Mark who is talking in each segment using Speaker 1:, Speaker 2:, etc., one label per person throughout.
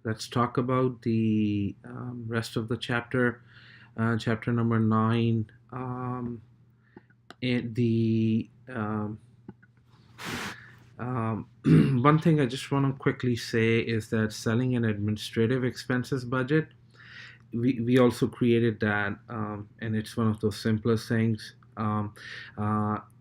Speaker 1: let's talk about the rest of the chapter, chapter number 9. And the One thing I just want to quickly say is that selling and administrative expenses budget, we also created that, and it's one of those simplest things. Uh,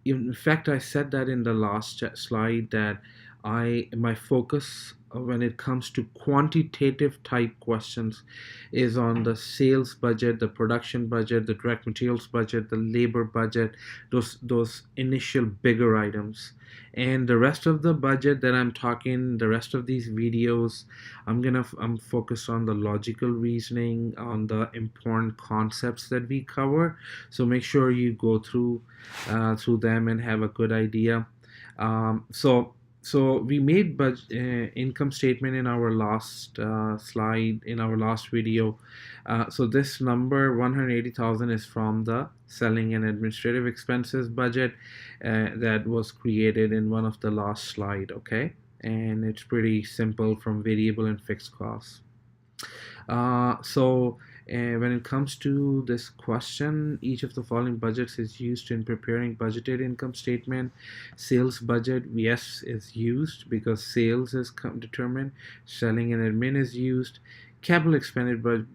Speaker 1: in fact, I said that in the last slide that my focus when it comes to quantitative type questions is on the sales budget, the production budget, the direct materials budget, the labor budget, those initial bigger items. And the rest of the budget that I'm talking, the rest of these videos, I'm focused on the logical reasoning, on the important concepts that we cover. So make sure you go through them and have a good idea. So we made income statement in our last slide, in our last video. So this number 180,000 is from the selling and administrative expenses budget that was created in one of the last slide. Okay, and it's pretty simple from variable and fixed costs. When it comes to this question, each of the following budgets is used in preparing budgeted income statement. Sales budget, yes, is used because sales is determined. Selling and admin is used. Capital expenditure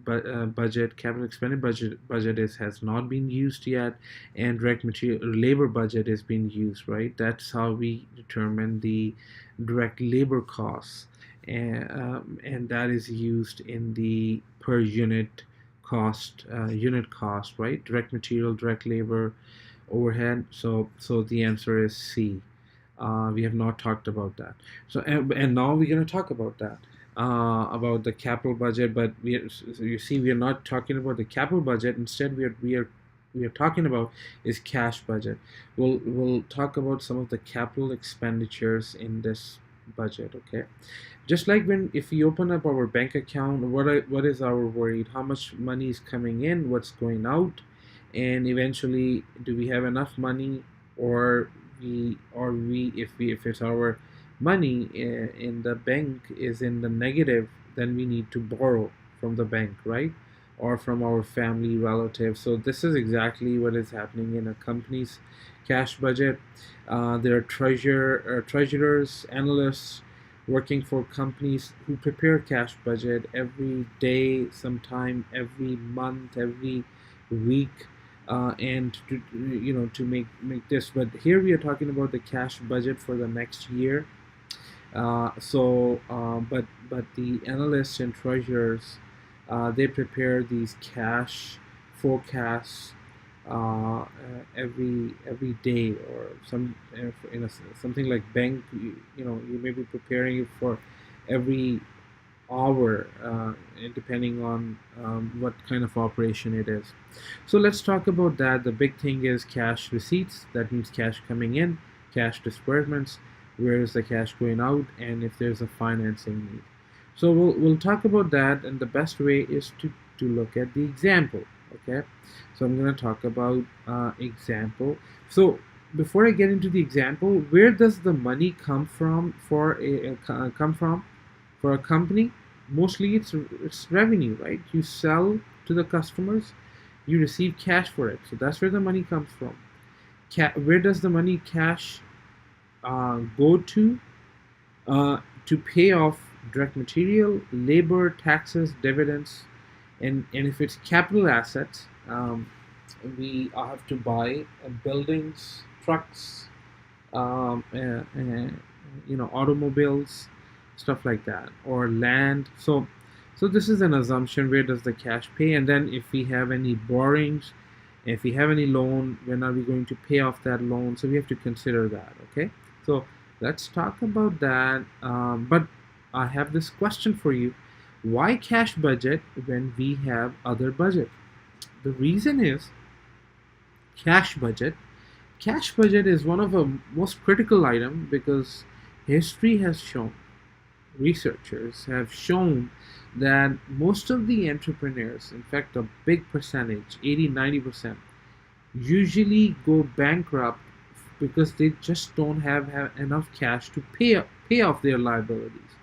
Speaker 1: budget, has not been used yet, and direct material labor budget is being used. Right, that's how we determine the direct labor costs, and that is used in the per unit cost, right? Direct material, direct labor, overhead. So the answer is C. We have not talked about that. So and now we're going to talk about that, about the capital budget. But so you see, we are not talking about the capital budget. Instead, we are talking about is cash budget. We'll talk about some of the capital expenditures in this budget. Okay, just like if we open up our bank account, what is our worry? How much money is coming in, what's going out, and eventually do we have enough money, or if it's our money in the bank is in the negative, then we need to borrow from the bank, right? Or from our family relatives. So this is exactly what is happening in a company's cash budget. There are treasurers, analysts working for companies who prepare cash budget every day, sometime every month, every week, and to make this. But here we are talking about the cash budget for the next year. But the analysts and treasurers, they prepare these cash forecasts every day, or something like bank. You may be preparing it for every hour, depending on what kind of operation it is. So let's talk about that. The big thing is cash receipts. That means cash coming in, cash disbursements, where is the cash going out, and if there's a financing need. So we'll talk about that, and the best way is to look at the example. Okay, so I'm going to talk about example. So before I get into the example, where does the money come from for a company? Mostly it's revenue, right? You sell to the customers, you receive cash for it. So that's where the money comes from. Where does the money cash go to pay off direct material, labor, taxes, dividends, and if it's capital assets, we have to buy buildings, trucks, automobiles, stuff like that, or land. So this is an assumption. Where does the cash pay? And then if we have any borrowings, if we have any loan, when are we going to pay off that loan? So we have to consider that. Okay, so let's talk about that. But I have this question for you. Why cash budget when we have other budget? The reason is cash budget. Cash budget is one of the most critical item because history has shown, researchers have shown that most of the entrepreneurs, in fact a big percentage, 80-90%, usually go bankrupt because they just don't have enough cash to pay off their liabilities,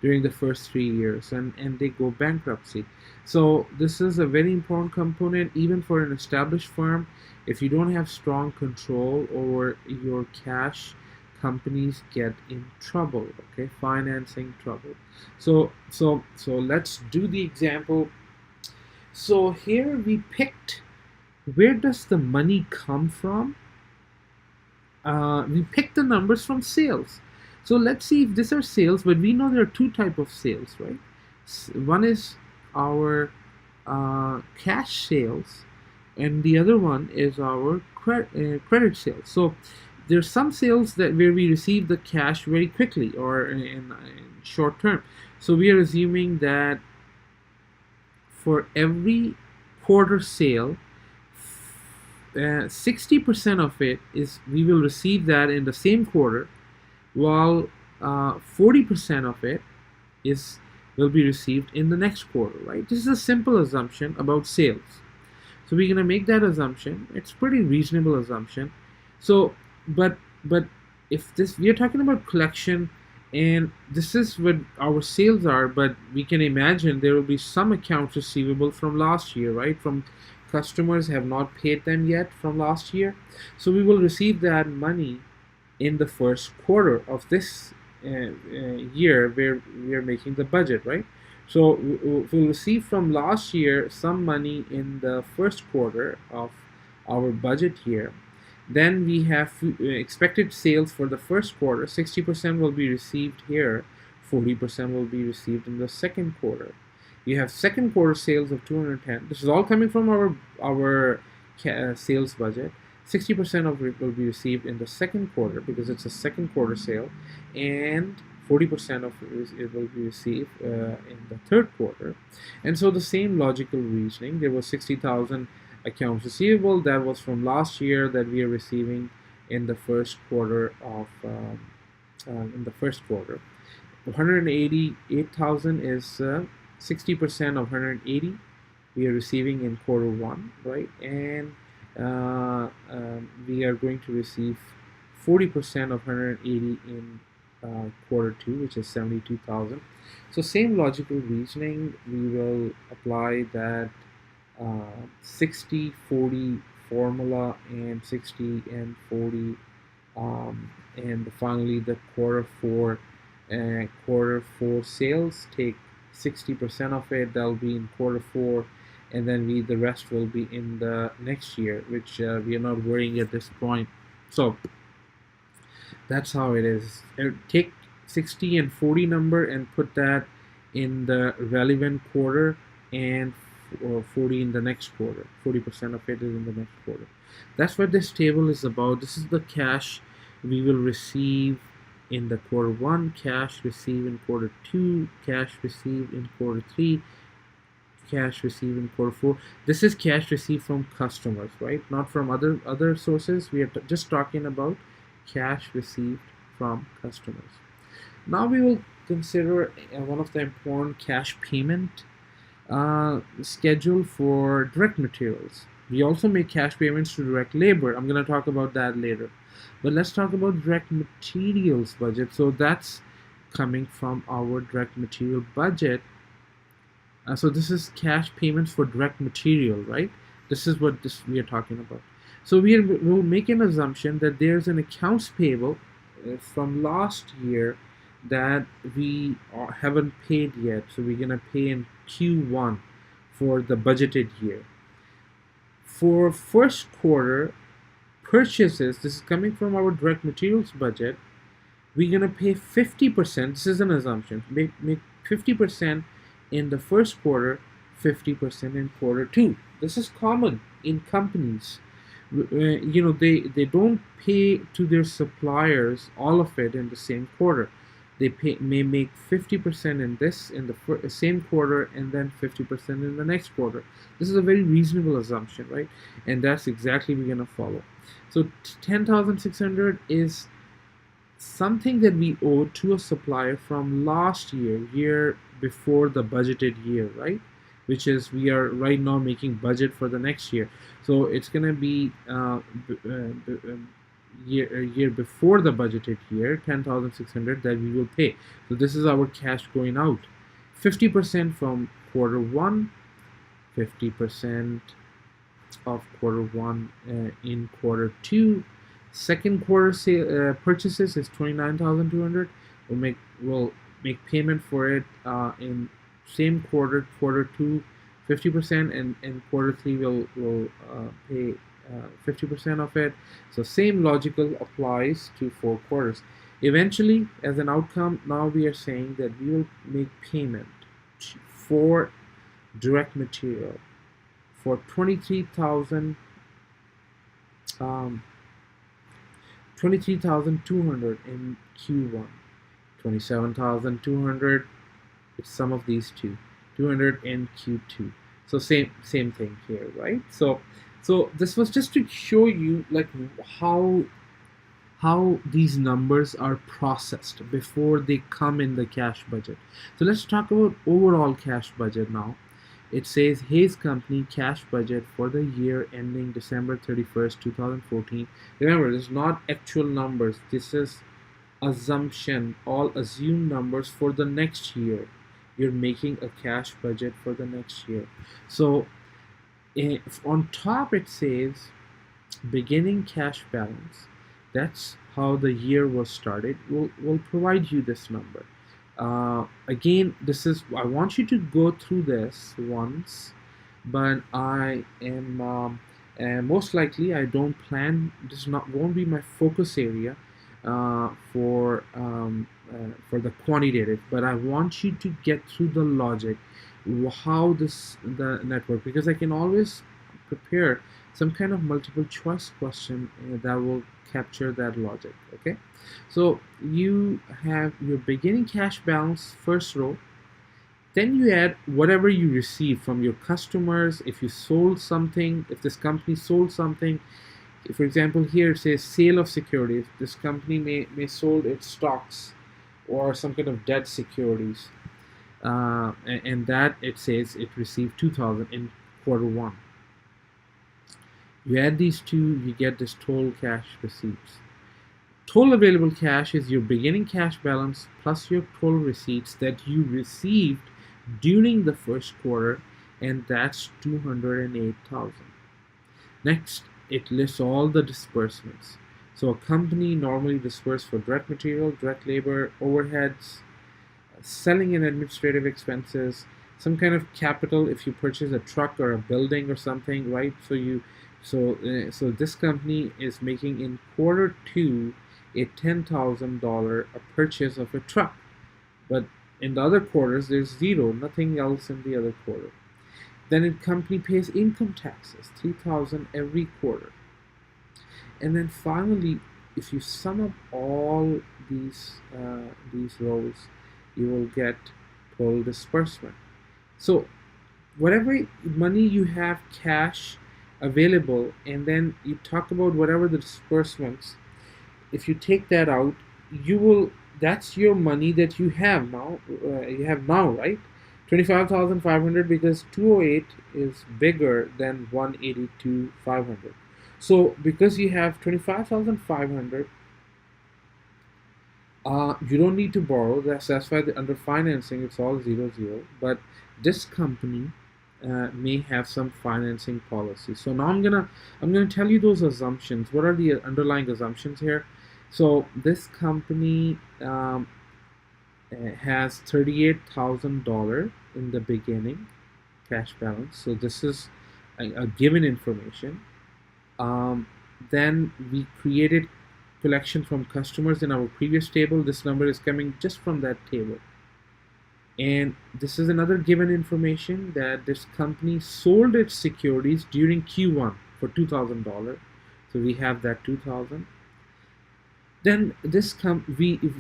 Speaker 1: during the first 3 years, and they go bankruptcy. So this is a very important component even for an established firm. If you don't have strong control over your cash, companies get in trouble. Okay, financing trouble. So let's do the example. So here we picked, where does the money come from? We picked the numbers from sales. So let's see if these are sales, but we know there are two type of sales, right? One is our cash sales, and the other one is our credit sales. So there's some sales that where we receive the cash very quickly or in short term. So we are assuming that for every quarter sale, 60% of it is we will receive that in the same quarter, while 40% of it is will be received in the next quarter, right? This is a simple assumption about sales. So we're gonna make that assumption. It's pretty reasonable assumption. So, but if this, we are talking about collection, and this is what our sales are, but we can imagine there will be some accounts receivable from last year, right? From customers have not paid them yet from last year. So we will receive that money in the first quarter of this year where we are making the budget, right? So we'll receive from last year some money in the first quarter of our budget year. Then we have expected sales for the first quarter. 60% will be received here, 40% will be received in the second quarter. You have second quarter sales of 210. This is all coming from our sales budget. 60% of it will be received in the second quarter because it's a second quarter sale, and 40% of it will be received in the third quarter. And so the same logical reasoning. There was 60,000 accounts receivable that was from last year that we are receiving in the first quarter of 188,000 is 60% of 180 we are receiving in quarter one, right? And we are going to receive 40% of 180 in quarter two, which is 72,000. So same logical reasoning, we will apply that 60-40 formula, and 60 and 40, and finally the quarter four sales, take 60% of it, that'll be in quarter four, and then the rest will be in the next year, which we are not worrying at this point. So that's how it is. Take 60 and 40 number and put that in the relevant quarter, and 40 in the next quarter. 40% of it is in the next quarter. That's what this table is about. This is the cash we will receive in the quarter one, cash received in quarter two, cash received in quarter three, cash received in quarter four. This is cash received from customers, right? Not from other sources. We are just talking about cash received from customers. Now we will consider one of the important cash payment schedule for direct materials. We also make cash payments to direct labor. I'm going to talk about that later. But let's talk about direct materials budget. So that's coming from our direct material budget. So this is cash payments for direct material, right? This is what we are talking about. So we'll make an assumption that there's an accounts payable from last year that we haven't paid yet. So we're going to pay in Q1 for the budgeted year. For first quarter purchases, this is coming from our direct materials budget, we're going to pay 50%. This is an assumption. Make 50% in the first quarter, 50% in quarter two. This is common in companies. They don't pay to their suppliers all of it in the same quarter. They may make 50% in the same quarter, and then 50% in the next quarter. This is a very reasonable assumption, right? And that's exactly we're gonna follow. So 10,600 is something that we owe to a supplier from last year before the budgeted year, right? Which is, we are right now making budget for the next year. So it's gonna be year before the budgeted year, 10,600 that we will pay. So this is our cash going out. 50% from quarter one, 50% of quarter one in quarter two. Second quarter purchases is 29,200. We'll make payment for it in same quarter two, 50%, and quarter three will pay 50% of it. So same logical applies to 4 quarters. Eventually, as an outcome, now we are saying that we will make payment for direct material for 23,200 in Q1, 27,200. It's some of these two, 200 in Q2. So same thing here, right? So this was just to show you like how these numbers are processed before they come in the cash budget. So let's talk about overall cash budget now. It says Hayes Company cash budget for the year ending December 31st, 2014. Remember, this is not actual numbers. This is assumption, all assumed numbers for the next year. You're making a cash budget for the next year. So on top it says beginning cash balance. That's how the year was started. We'll provide you this number. Again, this is, I want you to go through this once, but I am most likely I don't plan. This is not won't be my focus area for the quantitative, but I want you to get through the logic, how the network, because I can always prepare some kind of multiple choice question that will capture that logic. Okay, so you have your beginning cash balance, first row, then you add whatever you receive from your customers. If you sold something, if this company sold something, for example here it says sale of securities. This company may sold its stocks or some kind of debt securities, and that it says it received 2,000 in quarter one. You add these two, you get this total cash receipts. Total available cash is your beginning cash balance plus your total receipts that you received during the first quarter, and that's 208,000. Next, it lists all the disbursements. So a company normally disperses for direct material, direct labor, overheads, selling and administrative expenses, some kind of capital if you purchase a truck or a building or something, right? So this company is making in quarter two a $10,000 a purchase of a truck, but in the other quarters there's zero, nothing else in the other quarter. Then a company pays income taxes, 3,000 every quarter. And then finally, if you sum up all these rows, you will get total disbursement. So whatever money you have cash available, and then you talk about whatever the disbursements, if you take that out, that's your money that you have now. Right? 25,500, because 208 is bigger than 182,500. So because you have 25,500, you don't need to borrow. That's why under financing it's all 0. But this company may have some financing policy. So now I'm gonna tell you those assumptions. What are the underlying assumptions here? So this company has $38,000 in the beginning cash balance. So this is a given information. Then we created collection from customers in our previous table. This number is coming just from that table. And this is another given information that this company sold its securities during Q1 for $2,000. So we have that 2,000. Then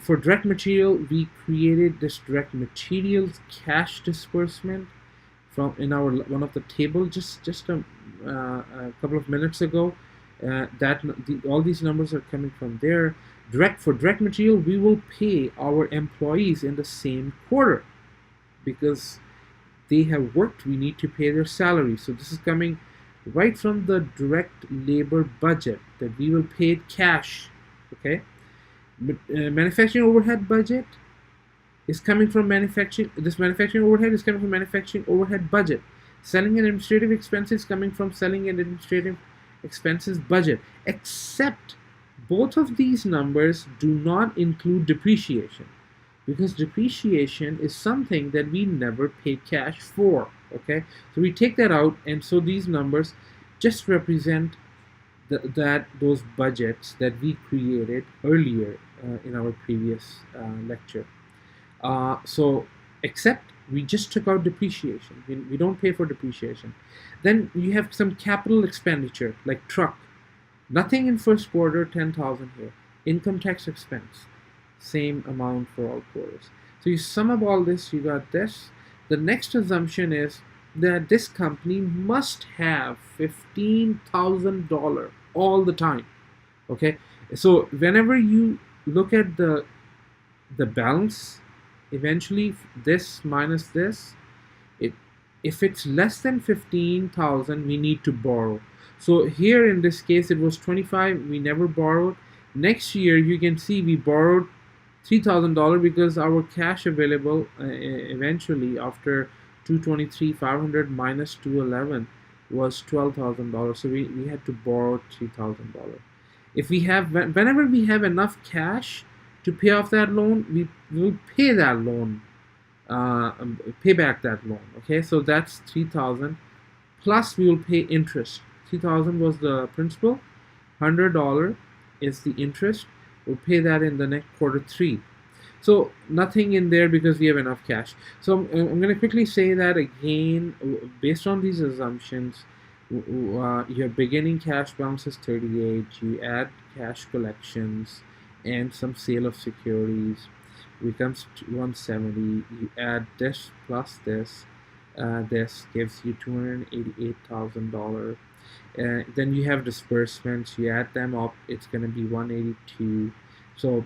Speaker 1: for direct material, we created this direct materials cash disbursement from in our one of the table just a couple of minutes ago. All these numbers are coming from there. For direct material, we will pay our employees in the same quarter because they have worked. We need to pay their salary. So this is coming right from the direct labor budget that we will pay it cash. Okay, but manufacturing overhead budget is coming from manufacturing. This manufacturing overhead is coming from manufacturing overhead budget. Selling and administrative expenses coming from selling and administrative expenses budget. Except both of these numbers do not include depreciation, because depreciation is something that we never paid cash for. Okay, so we take that out, and so these numbers just represent those budgets that we created earlier in our previous lecture. So except we just took out depreciation. We don't pay for depreciation. Then you have some capital expenditure like truck. Nothing in first quarter, 10,000 here. Income tax expense, same amount for all quarters. So you sum up all this, you got this. The next assumption is that this company must have $15,000 all the time. Okay, so whenever you look at the balance, eventually this minus this, if it's less than 15,000, we need to borrow. So here in this case it was 25, we never borrowed. Next year you can see we borrowed $3,000 because our cash available eventually after 223,500 minus 211 was $12,000. So we had to borrow $3,000. If we have, whenever we have enough cash to pay off that loan, we will pay that loan, pay back that loan. Okay, so that's 3,000 plus we will pay interest. 3,000 was the principal, $100 is the interest. We'll pay that in the next quarter 3. So nothing in there because we have enough cash. So I'm going to quickly say that again. Based on these assumptions, your beginning cash balance is 38. You add cash collections and some sale of securities, becomes 170. You add this plus this. This gives you $288,000. Then you have disbursements. You add them up, it's going to be 182. So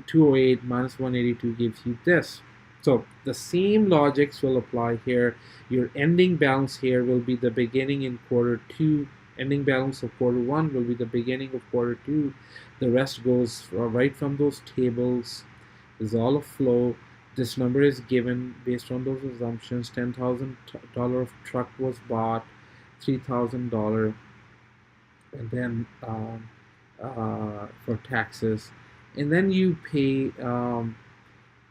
Speaker 1: 208 minus 182 gives you this. So the same logics will apply here. Your ending balance here will be the beginning in quarter 2. Ending balance of quarter 1 will be the beginning of quarter 2. The rest goes right from those tables. Is all a flow. This number is given based on those assumptions. $10,000 of truck was bought, $3,000, and then for taxes, and then you pay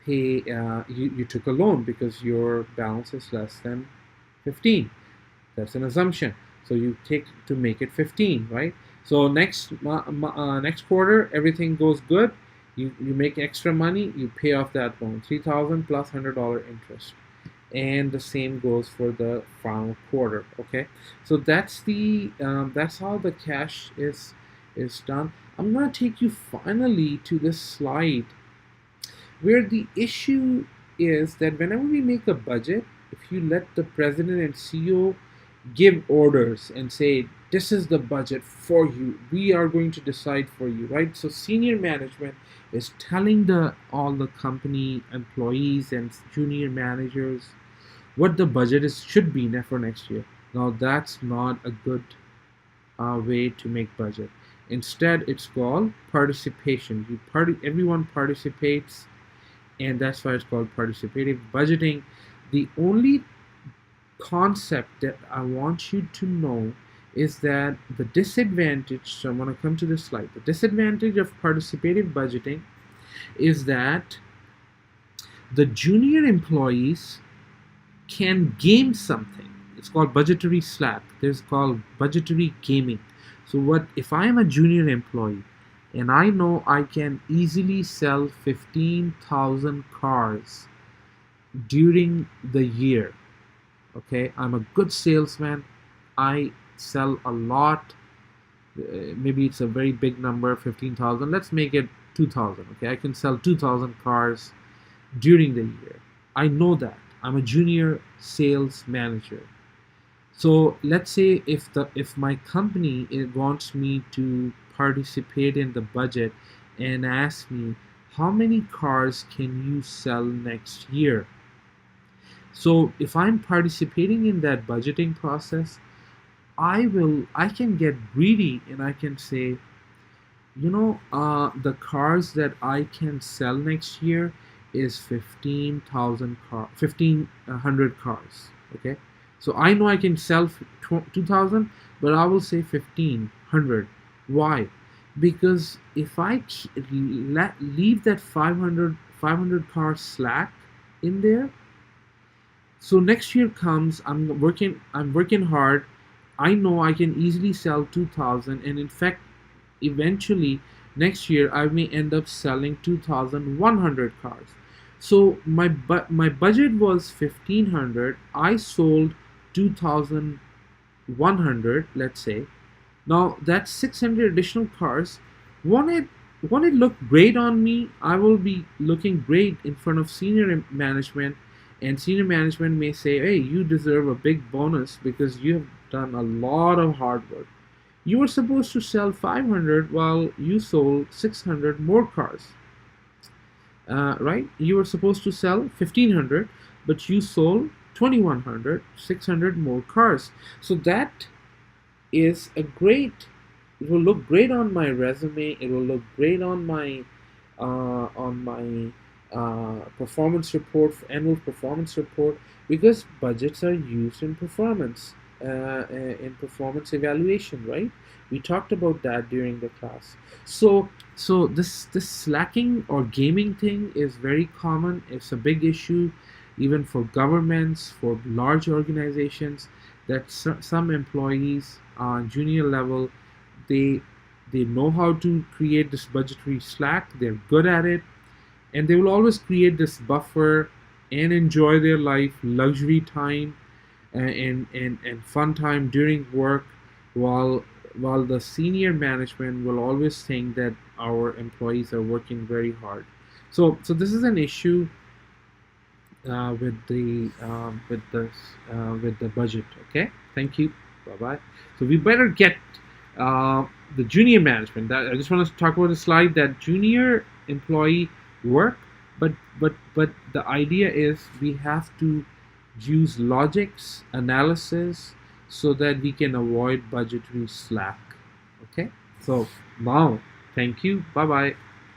Speaker 1: you took a loan because your balance is less than 15. That's an assumption. So you take to make it 15, right? So next quarter everything goes good. You make extra money, you pay off that loan, 3,000 plus $100 interest, and the same goes for the final quarter. Okay, so that's how the cash is done. I'm going to take you finally to this slide where the issue is that whenever we make a budget, if you let the president and CEO give orders and say, this is the budget for you, we are going to decide for you, right? So senior management is telling all the company employees and junior managers what the budget should be for next year. Now that's not a good way to make budget. Instead, it's called participation. Everyone participates, and that's why it's called participative budgeting. The only concept that I want you to know is that the disadvantage, so I'm going to come to this slide, the disadvantage of participative budgeting is that the junior employees can game something. It's called budgetary slack. There's called budgetary gaming. So what if I am a junior employee and I know I can easily sell 15,000 cars during the year? Okay, I'm a good salesman. I sell a lot. Maybe it's a very big number, 15,000. Let's make it 2,000. Okay, I can sell 2,000 cars during the year. I know that. I'm a junior sales manager. So let's say if my company wants me to participate in the budget and ask me, how many cars can you sell next year? So if I'm participating in that budgeting process, I can get greedy and I can say, the cars that I can sell next year is 1500 cars. Okay, so I know I can sell 2000, but I will say 1500. Why? Because if I leave that 500 cars slack in there, so next year comes, I'm working hard. I know I can easily sell 2000, and in fact, eventually next year I may end up selling 2100 cars. So my budget was 1500. I sold 2100, let's say. Now that's 600 additional cars. Won't it won't it look great on me? I will be looking great in front of senior management, and senior management may say, "Hey, you deserve a big bonus because you have done a lot of hard work. You were supposed to sell 500 while you sold 600 more cars, right? You were supposed to sell 1500, but you sold 2100, 600 more cars. So that is a great. It will look great on my resume. It will look great on my performance report, annual performance report, because budgets are used in performance evaluation, right? We talked about that during the class. So this slacking or gaming thing is very common. It's a big issue, even for governments, for large organizations. That some employees on junior level, they they know how to create this budgetary slack. They're good at it, and they will always create this buffer and enjoy their life, luxury time, and fun time during work, while the senior management will always think that our employees are working very hard. So this is an issue with the budget. Okay, thank you. Bye bye. So we better get the junior management. That I just want to talk about a slide that junior employee work, but the idea is we have to use logics analysis so that we can avoid budgetary slack. Okay, so now thank you. Bye bye.